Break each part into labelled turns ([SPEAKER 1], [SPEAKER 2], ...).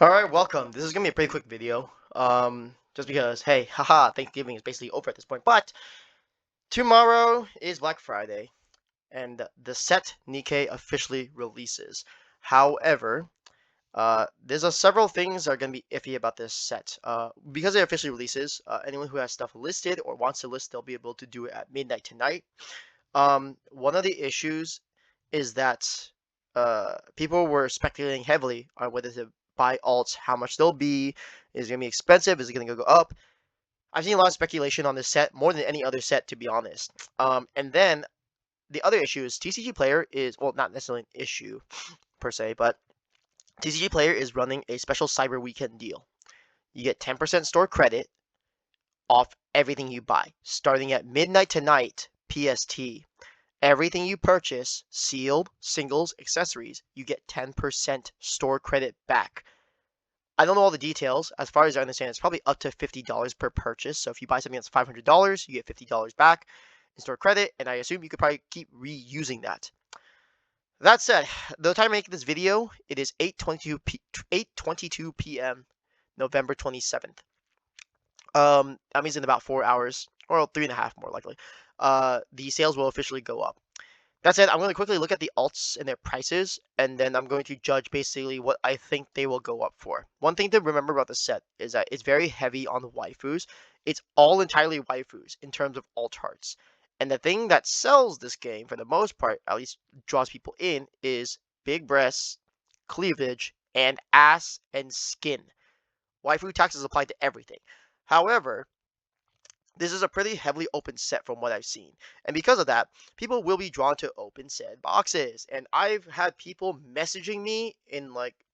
[SPEAKER 1] Alright, welcome. This is gonna be a pretty quick video. Just because, hey, haha, Thanksgiving is basically over at this point. But tomorrow is Black Friday, and the set Nikke officially releases. However, there's several things that are gonna be iffy about this set. Because it officially releases, anyone who has stuff listed or wants to list, they'll be able to do it at midnight tonight. One of the issues is that people were speculating heavily on whether to buy alts, how much they'll be, is it gonna be expensive, is it gonna go up? I've seen a lot of speculation on this set, more than any other set, to be honest. And then the other issue is TCGPlayer is, well, not necessarily an issue per se, but TCGPlayer is running a special Cyber Weekend deal. You get 10% store credit off everything you buy, starting at midnight tonight PST. Everything you purchase, sealed, singles, accessories, you get 10% store credit back. I don't know all the details. As far as I understand, it's probably up to $50 per purchase. So if you buy something that's $500, you get $50 back in store credit, and I assume you could probably keep reusing that. That said, the time I make this video, it is 8:22 p.m. November 27th. That means in about 4 hours, or 3.5 more likely, the sales will officially go up. That said, I'm going to quickly look at the alts and their prices, and then I'm going to judge basically what I think they will go up for. One thing to remember about the set is that it's very heavy on the waifus. It's all entirely waifus in terms of alt hearts. And the thing that sells this game, for the most part, at least draws people in, is big breasts, cleavage, and ass and skin. Waifu taxes apply to everything. However, this is a pretty heavily open set from what I've seen. And because of that, people will be drawn to open said boxes. And I've had people messaging me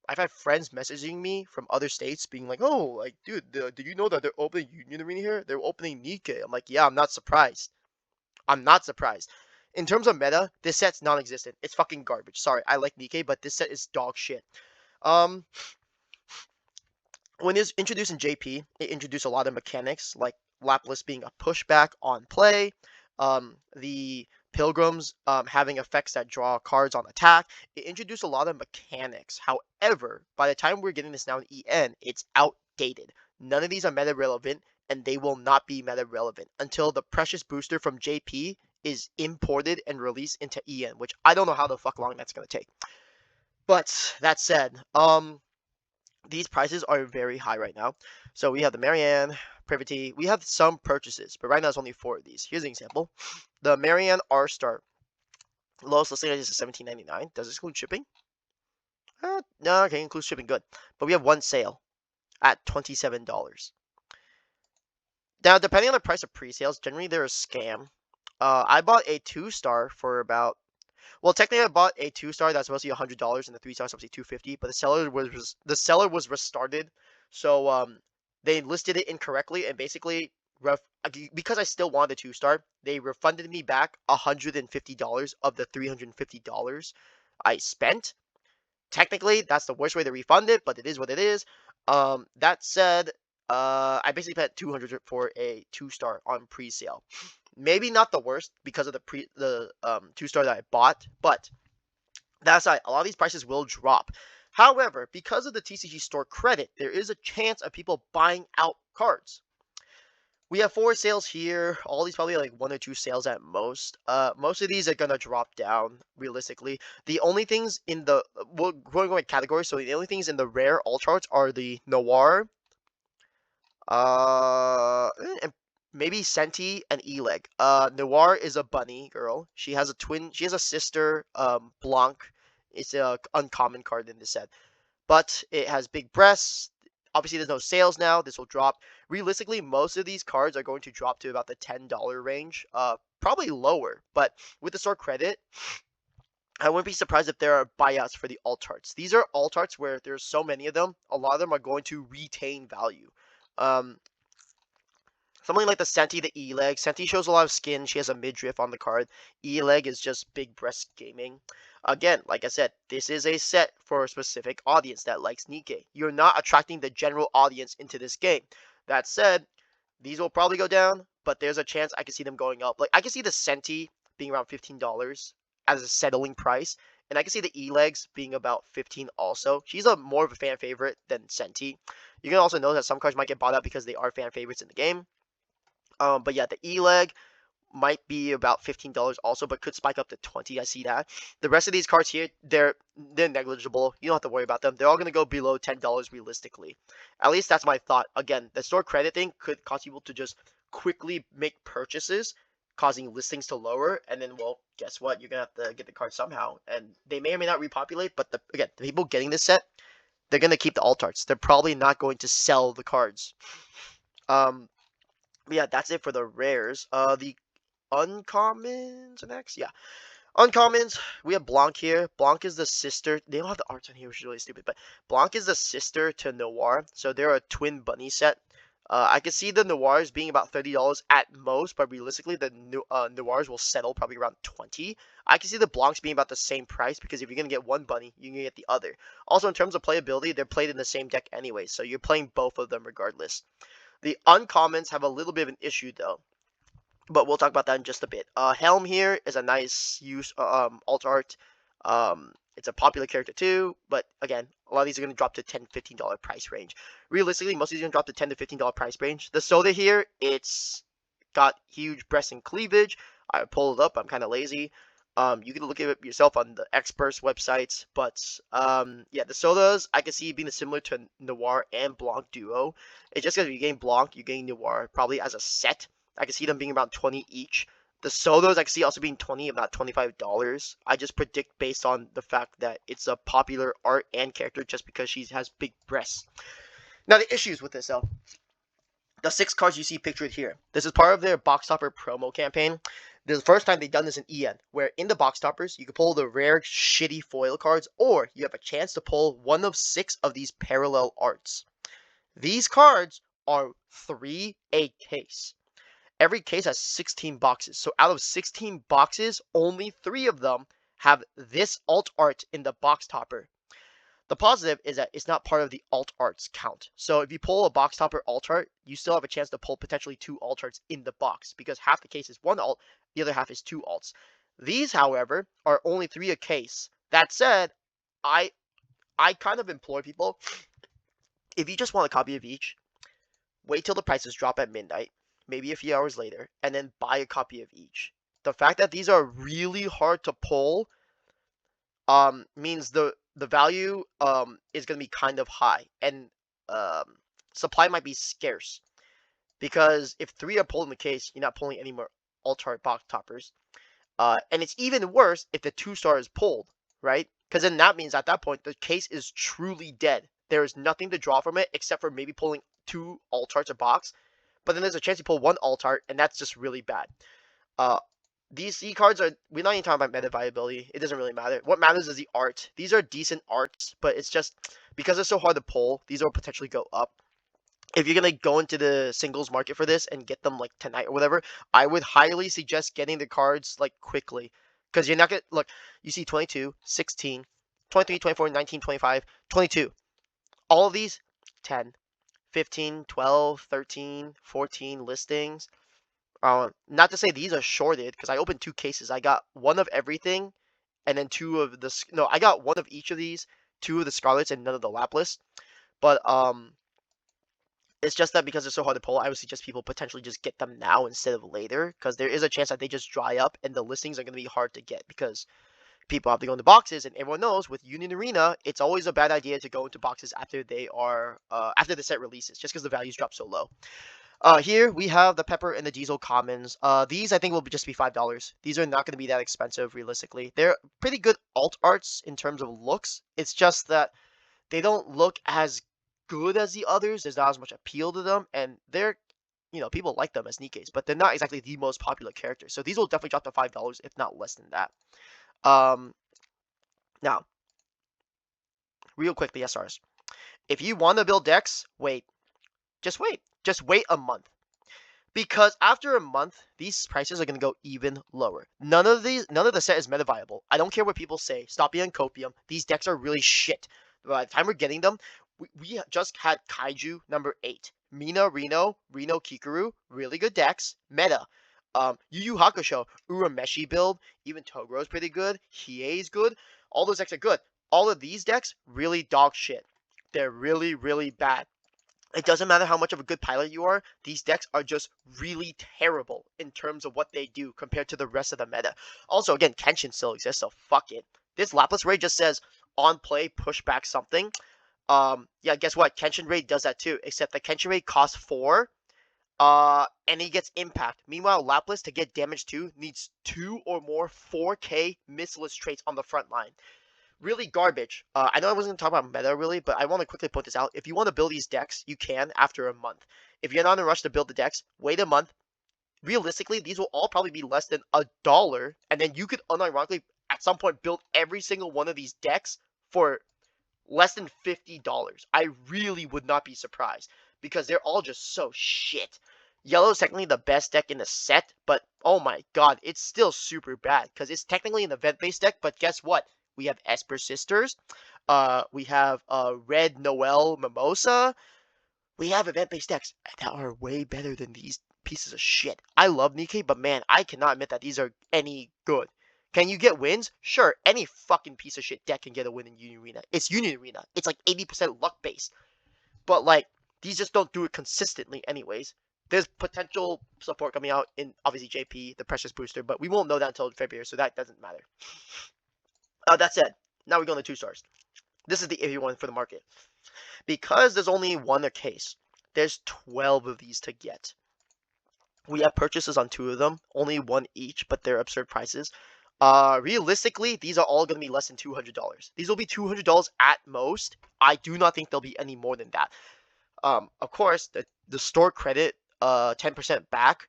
[SPEAKER 1] I've had friends messaging me from other states being like, oh, like, dude, do you know that they're opening Union Arena here? They're opening Nikke. I'm like, yeah, I'm not surprised. I'm not surprised. In terms of meta, this set's non-existent. It's fucking garbage. Sorry, I like Nikke, but this set is dog shit. Um, when it was introduced in JP, it introduced a lot of mechanics, like Laplace being a pushback on play, the Pilgrims having effects that draw cards on attack. It introduced a lot of mechanics. However, by the time we're getting this now in EN, it's outdated. None of these are meta relevant, and they will not be meta relevant until the Precious Booster from JP is imported and released into EN, which I don't know how the fuck long that's gonna take. But that said, these prices are very high right now. So we have the Marianne, Privity. We have some purchases, but right now it's only 4 of these. Here's an example. The Marianne R-Star. Lowest listing is $17.99. Does this include shipping? No, okay, include shipping. Good. But we have one sale at $27. Now, depending on the price of pre-sales, generally they're a scam. I bought a 2-star for about... Well, technically, I bought a 2-star that's supposed to be $100, and the 3-star is supposed to be $250. But the seller was restarted, so they listed it incorrectly, and basically, because I still wanted a 2-star, they refunded me back $150 of the $350 I spent. Technically, that's the worst way to refund it, but it is what it is. That said, I basically paid $200 for a 2-star on pre-sale. Maybe not the worst because of the 2-star that I bought, but that aside, a lot of these prices will drop. However, because of the TCG store credit, there is a chance of people buying out cards. We have 4 sales here. All these probably like 1 or 2 sales at most. Most of these are gonna drop down realistically. The only things in the we're going by categories, so the only things in the rare alt charts are the Noir, and maybe Senti and Eleg. Noir is a bunny girl. She has a twin. She has a sister, Blanc. It's a uncommon card in this set, but it has big breasts. Obviously, there's no sales now. This will drop. Realistically, most of these cards are going to drop to about the $10 range. Probably lower, but with the store credit, I wouldn't be surprised if there are buyouts for the alt charts. These are alt charts where there's so many of them. A lot of them are going to retain value. Something like the Senti, the E-Leg. Senti shows a lot of skin. She has a midriff on the card. E-Leg is just big breast gaming. Again, like I said, this is a set for a specific audience that likes Nikke. You're not attracting the general audience into this game. That said, these will probably go down, but there's a chance I can see them going up. Like, I can see the Senti being around $15 as a settling price, And I can see the E-Legs being about 15 also. She's a more of a fan favorite than Senti. You can also know that some cards might get bought out because they are fan favorites in the game. But yeah, the E-Leg might be about $15 also, but could spike up to 20. I see that. The rest of these cards here, they're negligible. You don't have to worry about them. They're all gonna go below $10 realistically. At least that's my thought. Again, the store credit thing could cause people to just quickly make purchases, causing listings to lower, and then well, guess what? You're gonna have to get the card somehow, and they may or may not repopulate. But again, the people getting this set, they're gonna keep the alt arts. They're probably not going to sell the cards. But yeah, that's it for the rares. The uncommons are next. Yeah, uncommons. We have Blanc here. Blanc is the sister. They don't have the arts on here, which is really stupid. But Blanc is the sister to Noir, so they're a twin bunny set. I can see the Noirs being about $30 at most, but realistically, the Noirs will settle probably around 20. I can see the Blancs being about the same price because if you're gonna get one bunny, you're gonna get the other. Also, in terms of playability, they're played in the same deck anyway, so you're playing both of them regardless. The uncommons have a little bit of an issue though, but we'll talk about that in just a bit. Helm here is a nice use alt art. It's a popular character too, but again, a lot of these are going to drop to $10, $15 price range. Realistically, most of these are going to drop to $10 to $15 price range. The soda here, it's got huge breast and cleavage. I pull it up. I'm kind of lazy. You can look at it yourself on the experts websites, but yeah, the sodas I can see being similar to Noir and Blanc duo. It's just because you're getting Blanc, you're getting Noir probably as a set. I can see them being around 20 each. The sodas I can see also being 20, if not $25. I just predict based on the fact that it's a popular art and character just because she has big breasts. Now the issues with this though. The 6 cards you see pictured here. This is part of their box topper promo campaign. This is the first time they've done this in EN, where in the box toppers, you can pull the rare shitty foil cards, or you have a chance to pull one of 6 of these parallel arts. These cards are 3 a case. Every case has 16 boxes. So out of 16 boxes, only 3 of them have this alt art in the box topper. The positive is that it's not part of the alt arts count. So if you pull a box topper alt art, you still have a chance to pull potentially 2 alt arts in the box because half the case is 1 alt, the other half is 2 alts. These, however, are only 3 a case. That said, I kind of implore people, if you just want a copy of each, wait till the prices drop at midnight, maybe a few hours later, and then buy a copy of each. The fact that these are really hard to pull means the value is going to be kind of high, and supply might be scarce. Because if 3 are pulled in the case, you're not pulling any more alt art box toppers. And it's even worse if the 2-star is pulled, right? Because then that means at that point, the case is truly dead. There is nothing to draw from it except for maybe pulling 2 alt arts a box. But then there's a chance you pull 1 alt art, and that's just really bad. These C cards are, we're not even talking about meta viability. It doesn't really matter. What matters is the art. These are decent arts, but it's just, because it's so hard to pull, these will potentially go up. If you're going to go into the singles market for this and get them like tonight or whatever, I would highly suggest getting the cards like quickly. Because you're not going to, look, you see 22, 16, 23, 24, 19, 25, 22. All of these, 10, 15, 12, 13, 14 listings. Not to say these are shorted, because I opened 2 cases. I got 1 of everything, and then 2 of the, no, I got 1 of each of these, 2 of the Scarlets, and none of the Lapis. But, it's just that because they're so hard to pull, I would suggest people potentially just get them now instead of later, because there is a chance that they just dry up, and the listings are going to be hard to get, because people have to go into boxes, and everyone knows with Union Arena, it's always a bad idea to go into boxes after they are, after the set releases, just because the values drop so low. Here we have the Pepper and the Diesel commons. These I think will just be $5. These are not going to be that expensive realistically. They're pretty good alt arts in terms of looks. It's just that they don't look as good as the others. There's not as much appeal to them, and they're, you know, people like them as Nikkes, but they're not exactly the most popular characters. So these will definitely drop to $5, if not less than that. Now, real quick, the SRs. If you want to build decks, wait. Just wait. Just wait a month. Because after a month, these prices are going to go even lower. None of the set is meta viable. I don't care what people say. Stop being copium. These decks are really shit. By the time we're getting them, we just had Kaiju number 8. Mina, Reno, Kikaru, really good decks. Meta. Yu Yu Hakusho, Urameshi build, even Toguro is pretty good. Hiei is good. All those decks are good. All of these decks, really dog shit. They're really, really bad. It doesn't matter how much of a good pilot you are, these decks are just really terrible in terms of what they do compared to the rest of the meta. Also, again, Kenshin still exists, so fuck it. This Lapis Raid just says, on play, push back something. Yeah, guess what? Kenshin Raid does that too, except the Kenshin Raid costs 4, and he gets impact. Meanwhile, Lapis, to get damage too, needs 2 or more 4k missiless traits on the front line. Really garbage. I know I wasn't going to talk about meta really, but I want to quickly point this out. If you want to build these decks, you can after a month. If you're not in a rush to build the decks, wait a month. Realistically, these will all probably be less than $1, and then you could unironically at some point build every single one of these decks for less than $50. I really would not be surprised because they're all just so shit. Yellow is technically the best deck in the set, but oh my god, it's still super bad because it's technically an event-based deck, but guess what? We have Esper Sisters. We have Red Noel Mimosa. We have event-based decks that are way better than these pieces of shit. I love Nikke, but man, I cannot admit that these are any good. Can you get wins? Sure, any fucking piece of shit deck can get a win in Union Arena. It's Union Arena. It's like 80% luck based. But like, these just don't do it consistently anyways. There's potential support coming out in obviously JP, the Precious Booster, but we won't know that until February, so that doesn't matter. That said, now we go on to 2 stars. This is the iffy one for the market. Because there's only one a case, there's 12 of these to get. We have purchases on 2 of them, only 1 each, but they're absurd prices. Realistically, these are all going to be less than $200. These will be $200 at most. I do not think they'll be any more than that. Of course, the store credit, 10% back.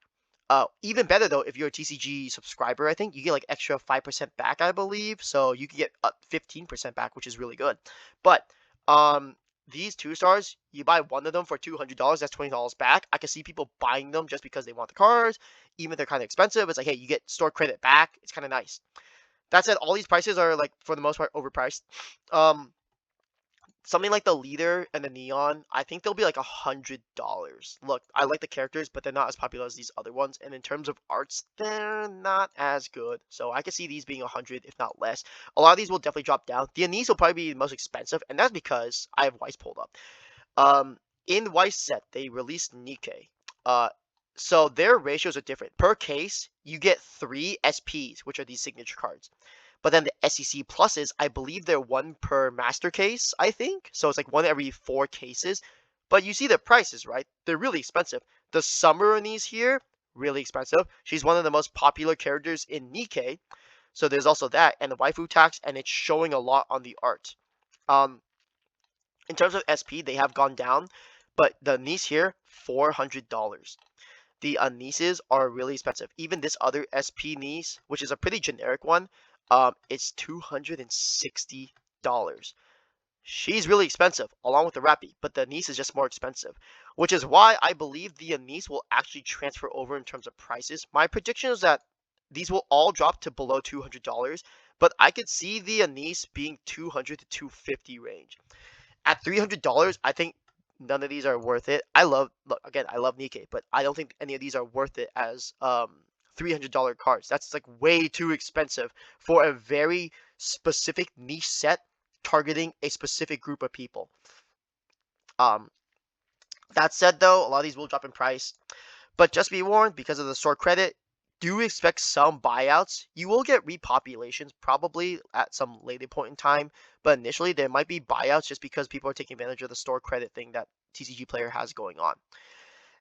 [SPEAKER 1] Even better though, if you're a TCG subscriber, I think you get like extra 5% back, I believe. So you can get 15% back, which is really good. But these 2 stars, you buy one of them for $200, that's $20 back. I can see people buying them just because they want the cards, even if they're kind of expensive. It's like, hey, you get store credit back. It's kind of nice. That said, all these prices are like for the most part overpriced. Something like the leader and the neon, I think they'll be like $100. Look, I like the characters, but they're not as popular as these other ones. And in terms of arts, they're not as good. So I can see these being 100, if not less. A lot of these will definitely drop down. The Anise will probably be the most expensive, and that's because I have Weiss pulled up. In Weiss set, they released Nikke. So their ratios are different. Per case, you get 3 SPs, which are these signature cards. But then the SEC pluses, I believe they're 1 per master case, I think. So it's like 1 every 4 cases. But you see the prices, right? They're really expensive. The Summer Anise here, really expensive. She's one of the most popular characters in Nikke. So there's also that. And the waifu tax, and it's showing a lot on the art. In terms of SP, they have gone down. But the Anise here, $400. The Anises are really expensive. Even this other SP Anise, which is a pretty generic one, it's $260. She's really expensive, along with the Rappy, but the Anise is just more expensive, which is why I believe the Anise will actually transfer over in terms of prices. My prediction is that these will all drop to below $200, but I could see the Anise being $200 to $250 range. At $300, I think none of these are worth it. I love Nikke, but I don't think any of these are worth it as $300 cards. That's like way too expensive for a very specific niche set targeting a specific group of people. That said though, a lot of these will drop in price, but just be warned, because of the store credit, do expect some buyouts. You will get repopulations probably at some later point in time, but initially there might be buyouts just because people are taking advantage of the store credit thing that TCGPlayer has going on.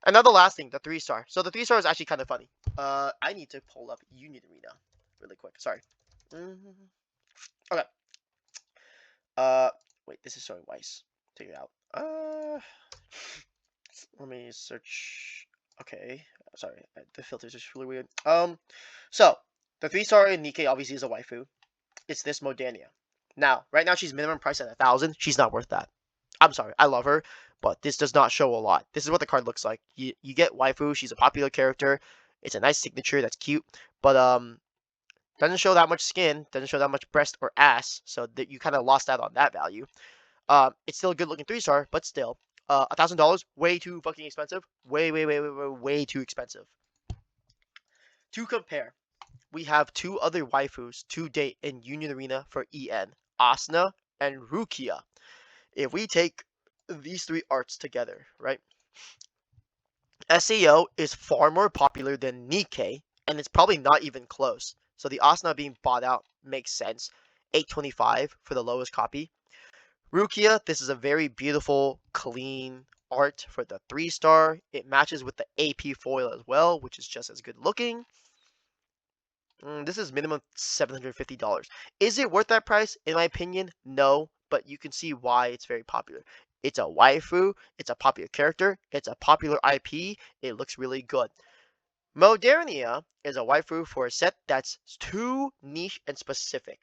[SPEAKER 1] And now the last thing, the 3-star. So the 3-star is actually kind of funny. I need to pull up Union Arena really quick. Sorry. Okay. Wait, this is showing Weiss. Take it out. Let me search. Okay. Sorry, the filters are just really weird. So the 3-star in Nikke obviously is a waifu. It's this Modania. Now, right now she's minimum price at 1,000. She's not worth that. I'm sorry, I love her, but this does not show a lot. This is what the card looks like. You get waifu. She's a popular character. It's a nice signature. That's cute, but doesn't show that much skin. Doesn't show that much breast or ass. So that you kind of lost out on that value. It's still a good looking 3-star, but still, $1,000, way too fucking expensive. Way too expensive. To compare, we have two other waifus to date in Union Arena for EN, Asuna and Rukia. If we take these three arts together, right? SAO is far more popular than Nikke, and it's probably not even close. So the Asuna being bought out makes sense. 825 for the lowest copy. Rukia, this is a very beautiful, clean art for the 3-star. It matches with the AP foil as well, which is just as good looking. This is minimum $750. Is it worth that price? In my opinion, no, but you can see why it's very popular. It's a waifu, it's a popular character, it's a popular IP, it looks really good. Modernia is a waifu for a set that's too niche and specific.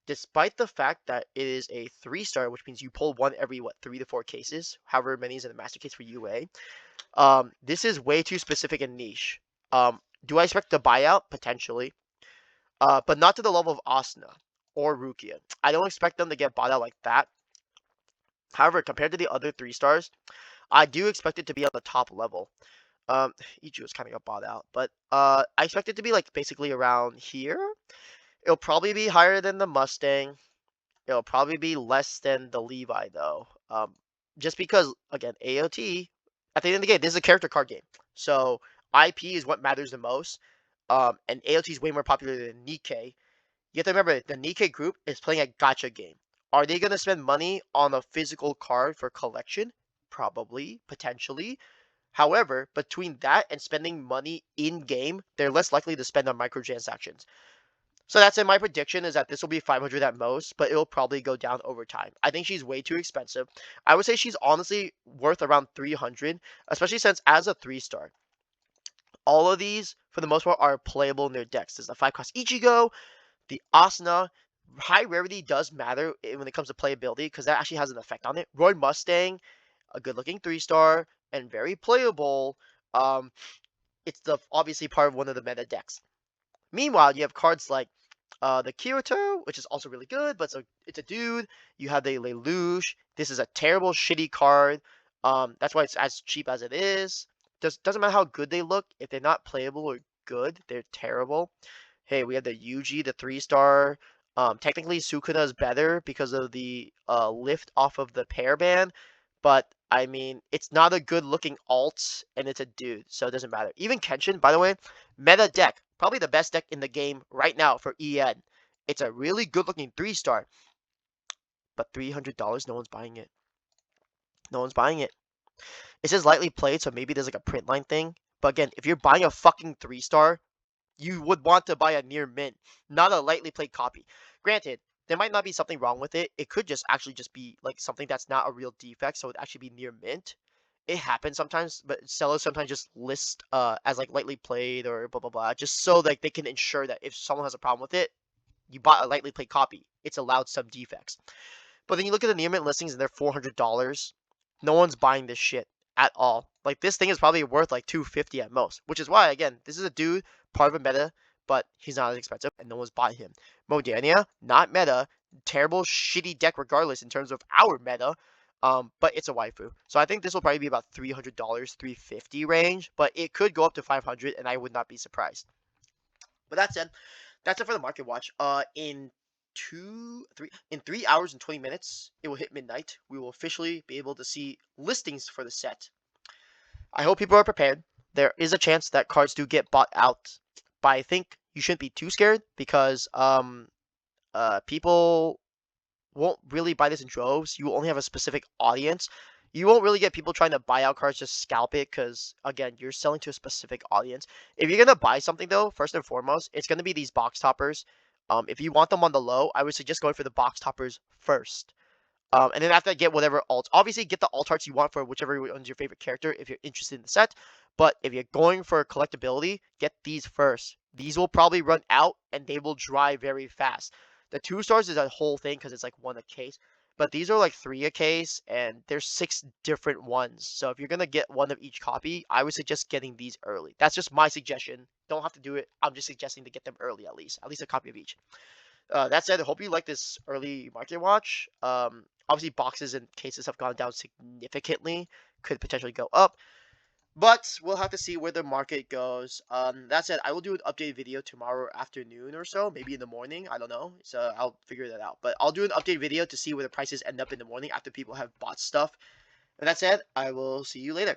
[SPEAKER 1] Despite the fact that it is a 3-star, which means you pull one every 3 to 4 cases, however many is in the master case for UA. This is way too specific and niche. Do I expect the buyout? Potentially. But not to the level of Asuna or Rukia. I don't expect them to get bought out like that. However, compared to the other 3-stars, I do expect it to be on the top level. Ichigo's kind of got bought out, but I expect it to be like basically around here. It'll probably be higher than the Mustang. It'll probably be less than the Levi though. Just because again, AOT. At the end of the game, this is a character card game, so IP is what matters the most. And AOT is way more popular than Nikke. You have to remember, the Nikke group is playing a gacha game. Are they going to spend money on a physical card for collection? Probably, potentially. However, between that and spending money in-game, they're less likely to spend on microtransactions. So that's it. My prediction is that this will be 500 at most, but it'll probably go down over time. I think she's way too expensive. I would say she's honestly worth around 300, especially since as a 3-star, all of these, for the most part, are playable in their decks. There's the 5-cost Ichigo, the Asuna. High rarity does matter when it comes to playability because that actually has an effect on it. Roy Mustang, a good-looking 3-star and very playable. It's obviously part of one of the meta decks. Meanwhile, you have cards like the Kyoto, which is also really good, but it's a dude. You have the Lelouch. This is a terrible, shitty card. That's why it's as cheap as it is. Doesn't matter how good they look. If they're not playable or good, they're terrible. Hey, we have the Yuji, the 3-star. Technically, Sukuna is better because of the lift off of the pair band, but I mean, it's not a good-looking alt, and it's a dude, so it doesn't matter. Even Kenshin, by the way, meta deck, probably the best deck in the game right now for EN. It's a really good-looking 3-star, but $300, no one's buying it. No one's buying it. It says lightly played, so maybe there's like a print line thing. But again, if you're buying a fucking 3-star, you would want to buy a near mint, not a lightly played copy. Granted, there might not be something wrong with it. It could just actually just be like something that's not a real defect, so it would actually be near mint. It happens sometimes, but sellers sometimes just list as like lightly played or blah blah blah, just so like they can ensure that if someone has a problem with it, you bought a lightly played copy. It's allowed some defects. But then you look at the near mint listings and they're $400. No one's buying this shit at all. Like this thing is probably worth like $250 at most, which is why again, this is a dude, part of a meta, but he's not as expensive and no one's buying him. Modernia, not meta, terrible shitty deck regardless in terms of our meta. But it's a waifu. So I think this will probably be about $300, $350 range, but it could go up to 500 and I would not be surprised. But that said, that's it for the market watch. In 3 hours and 20 minutes, it will hit midnight. We will officially be able to see listings for the set. I hope people are prepared. There is a chance that cards do get bought out, but I think you shouldn't be too scared because people won't really buy this in droves. You will only have a specific audience. You won't really get people trying to buy out cards, just scalp it, because again, you're selling to a specific audience. If you're gonna buy something though, first and foremost, it's gonna be these box toppers. If you want them on the low, I would suggest going for the box toppers first. And then after that, get whatever alts. Obviously, get the alt arts you want for whichever one's your favorite character if you're interested in the set. But if you're going for collectability, get these first. These will probably run out and they will dry very fast. The 2-stars is a whole thing because it's like 1 a case. But these are like 3 a case and there's 6 different ones. So if you're going to get one of each copy, I would suggest getting these early. That's just my suggestion. Don't have to do it. I'm just suggesting to get them early at least. At least a copy of each. That said, I hope you like this early market watch. Obviously, boxes and cases have gone down significantly. Could potentially go up. But we'll have to see where the market goes. That said, I will do an update video tomorrow afternoon or so, maybe in the morning. I don't know. So I'll figure that out. But I'll do an update video to see where the prices end up in the morning after people have bought stuff. And that said, I will see you later.